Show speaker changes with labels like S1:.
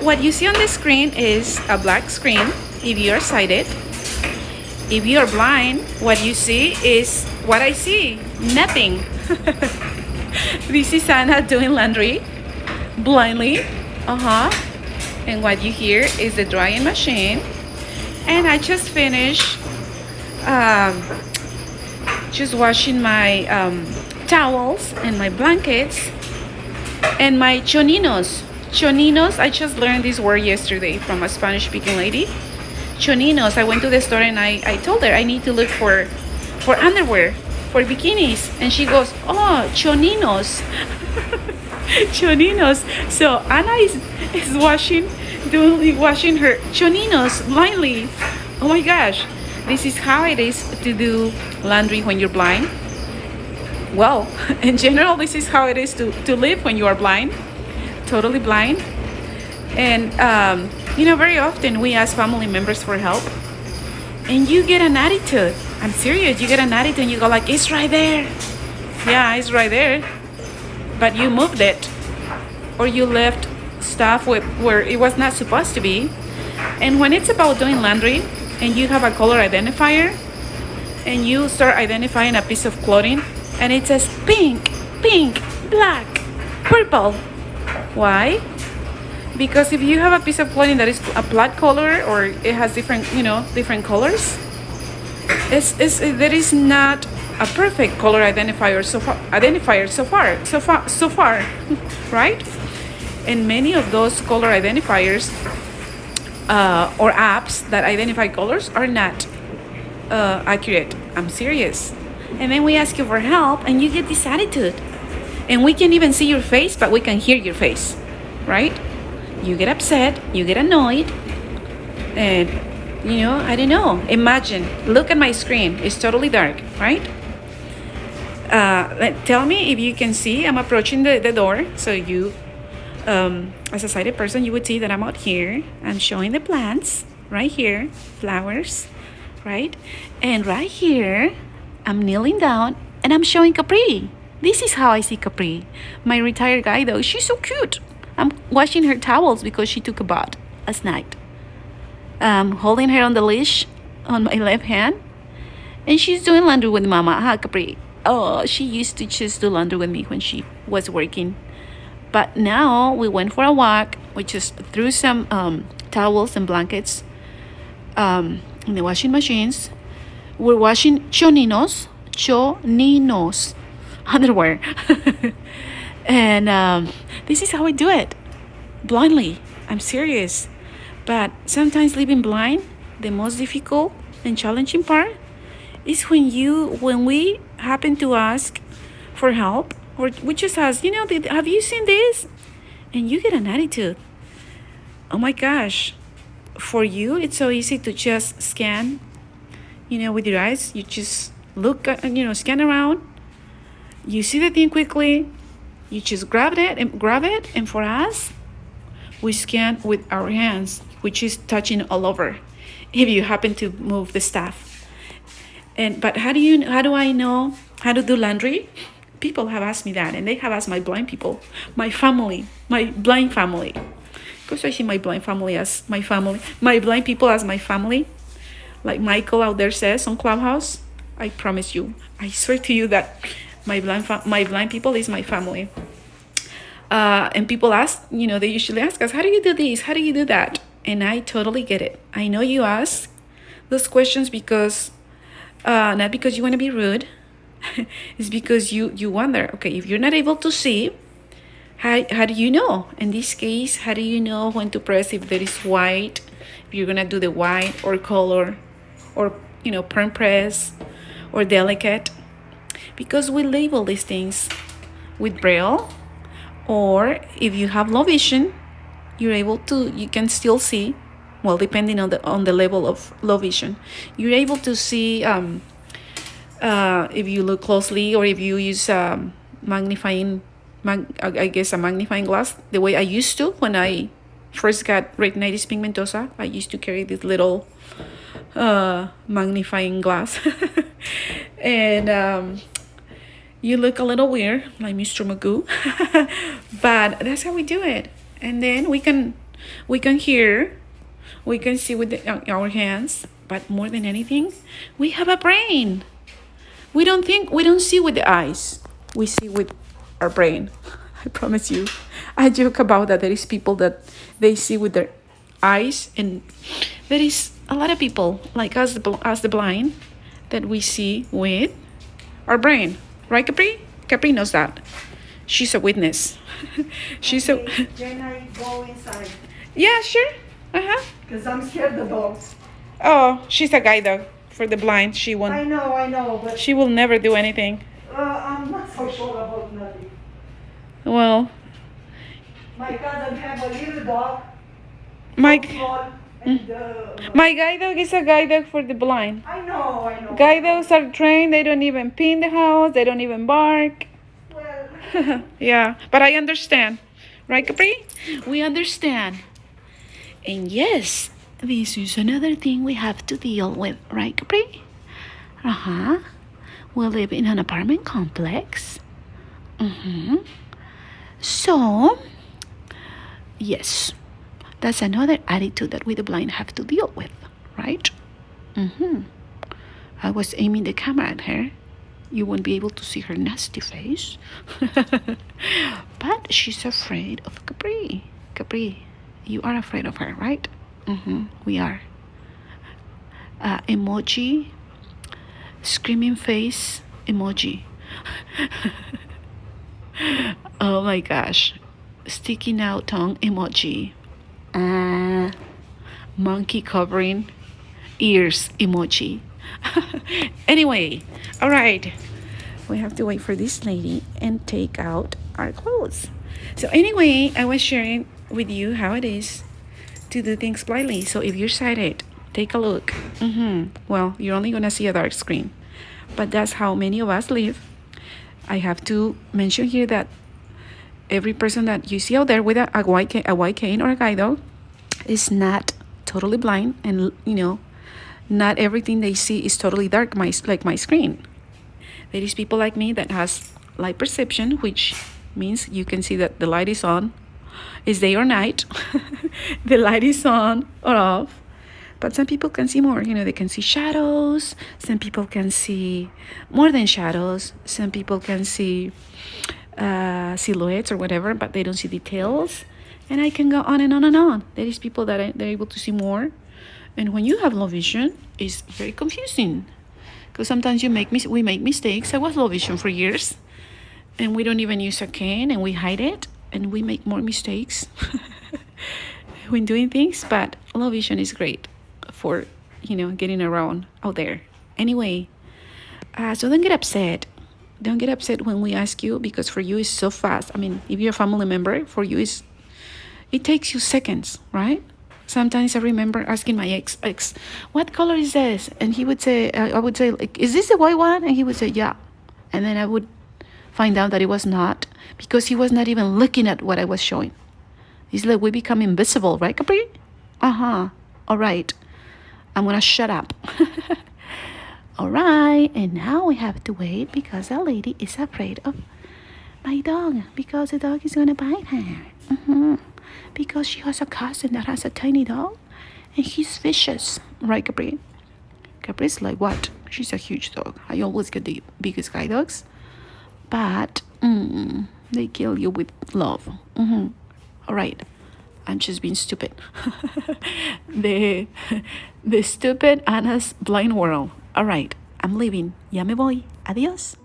S1: what you see on the screen is a black screen if you're sighted. If you're blind, what you see is what I see, nothing. This is Anna doing laundry blindly. And what you hear is the drying machine. And I just finished just washing my towels and my blankets and my choninos. Choninos, I just learned this word yesterday from a Spanish speaking lady. Choninos, I went to the store and I told her I need to look for underwear, for bikinis. And she goes, oh, choninos. Choninos. So Anna is washing her choninos blindly. Oh my gosh. This is how it is to do laundry when you're blind. Well, in general, this is how it is to live when you are blind, totally blind. And, very often we ask family members for help and you get an attitude. I'm serious, you get an attitude and you go like, it's right there. Yeah, it's right there. But you moved it or you left stuff where it was not supposed to be. And when it's about doing laundry and you have a color identifier and you start identifying a piece of clothing and it says pink, black, purple. Why? Because if you have a piece of clothing that is a black color or it has different colors, there is not a perfect color identifier so far, right? And many of those color identifiers or apps that identify colors are not accurate. I'm serious. And then we ask you for help and you get this attitude. And we can't even see your face, but we can hear your face, right? You get upset, you get annoyed, and I don't know. Imagine, look at my screen. It's totally dark, right? Tell me if you can see. I'm approaching the door, so you, as a sighted person, you would see that I'm out here. I'm showing the plants right here, flowers, right? And right here, I'm kneeling down and I'm showing Capri. This is how I see Capri. My retired guy, though, she's so cute. I'm washing her towels because she took a bath last night. Holding her on the leash on my left hand. And she's doing laundry with Mama. Capri. Oh, she used to just do laundry with me when she was working. But now we went for a walk. We just threw some towels and blankets in the washing machines. We're washing choninos underwear. And this is how I do it, blindly. I'm serious. But sometimes living blind, the most difficult and challenging part is when we happen to ask for help, or we just ask, have you seen this? And you get an attitude. Oh my gosh. For you, it's so easy to just scan, with your eyes. You just look, scan around. You see the thing quickly. You just grab it. And for us, we scan with our hands, which is touching all over if you happen to move the stuff. But how do I know how to do laundry? People have asked me that, and they have asked my blind people, my family, my blind family. Because I see my blind family as my family, my blind people as my family. Like Michael out there says on Clubhouse, I promise you, I swear to you that my blind people is my family. And people ask, they usually ask us, how do you do this? How do you do that? And I totally get it. I know you ask those questions because, not because you want to be rude. It's because you wonder, okay, if you're not able to see, how do you know? In this case, how do you know when to press if there is white, if you're going to do the white or color or, perm press or delicate? Because we label these things with Braille, or if you have low vision, you can still see, well, depending on the level of low vision, you're able to see if you look closely, or if you use a magnifying glass, the way I used to when I first got retinitis pigmentosa. I used to carry this little magnifying glass. And you look a little weird, like Mr. Magoo. But that's how we do it. And then we can We can hear, we can see with our hands, but more than anything, we have a brain. We don't see with the eyes. We see with our brain. I promise you. I joke about that. There is people that they see with their eyes, and there is a lot of people like us, the blind, that we see with our brain. Right, Capri? Capri knows that. She's a witness. She's
S2: Okay, Can I go inside?
S1: Yeah, sure. Uh-huh.
S2: Because I'm scared of dogs.
S1: Oh, she's a guide dog for the blind. She
S2: I
S1: won't.
S2: know, but
S1: She will never do anything.
S2: I'm not so sure about nothing.
S1: Well,
S2: My cousin have a little dog,
S1: my
S2: small, and
S1: my guide dog is a guide dog for the blind.
S2: I know.
S1: Guide dogs are trained. They don't even pee in the house. They don't even bark.
S2: Well,
S1: Yeah, but I understand. Right, Capri? We understand. And yes, this is another thing we have to deal with, right, Capri? Uh-huh. We live in an apartment complex. Mm-hmm. So, yes, that's another attitude that we the blind have to deal with, right? Mm-hmm. I was aiming the camera at her. You won't be able to see her nasty face. But she's afraid of Capri. Capri, you are afraid of her, right? Mm-hmm. We are. Emoji, screaming face emoji. Oh my gosh. Sticking out tongue emoji. Monkey covering ears emoji. Anyway, all right. We have to wait for this lady and take out our clothes. So anyway, I was sharing with you how it is to do things blindly. So if you're sighted, take a look. Well, you're only gonna see a dark screen, but that's how many of us live. I have to mention here that every person that you see out there with a white cane or a guide dog is not totally blind, and not everything they see is totally dark, like my screen. There is people like me that has light perception, which means you can see that the light is on, is day or night, the light is on or off. But some people can see more, they can see shadows. Some people can see more than shadows. Some people can see silhouettes or whatever, but they don't see details. And I can go on and on and on. There is people that they're able to see more. And when you have low vision, it's very confusing. Because sometimes we make mistakes. I was low vision for years. And we don't even use a cane, and we hide it. And we make more mistakes when doing things. But low vision is great for, getting around out there. Anyway, so don't get upset. Don't get upset when we ask you, because for you it's so fast. I mean, if you're a family member, for you it takes you seconds, right? Sometimes I remember asking my ex, what color is this? And he would say, I would say, like, is this the white one? And he would say, yeah. And then I would find out that it was not, because he was not even looking at what I was showing. It's like we become invisible, right, Capri? Uh-huh. All right. I'm going to shut up. All right. And now we have to wait because a lady is afraid of my dog, because the dog is going to bite her. Because she has a cousin that has a tiny dog, and he's vicious, right, Capri? Capri's like, what? She's a huge dog. I always get the biggest guide dogs, but they kill you with love. All right, I'm just being stupid. the stupid Anna's blind world. All right, I'm leaving. Ya me voy. Adios.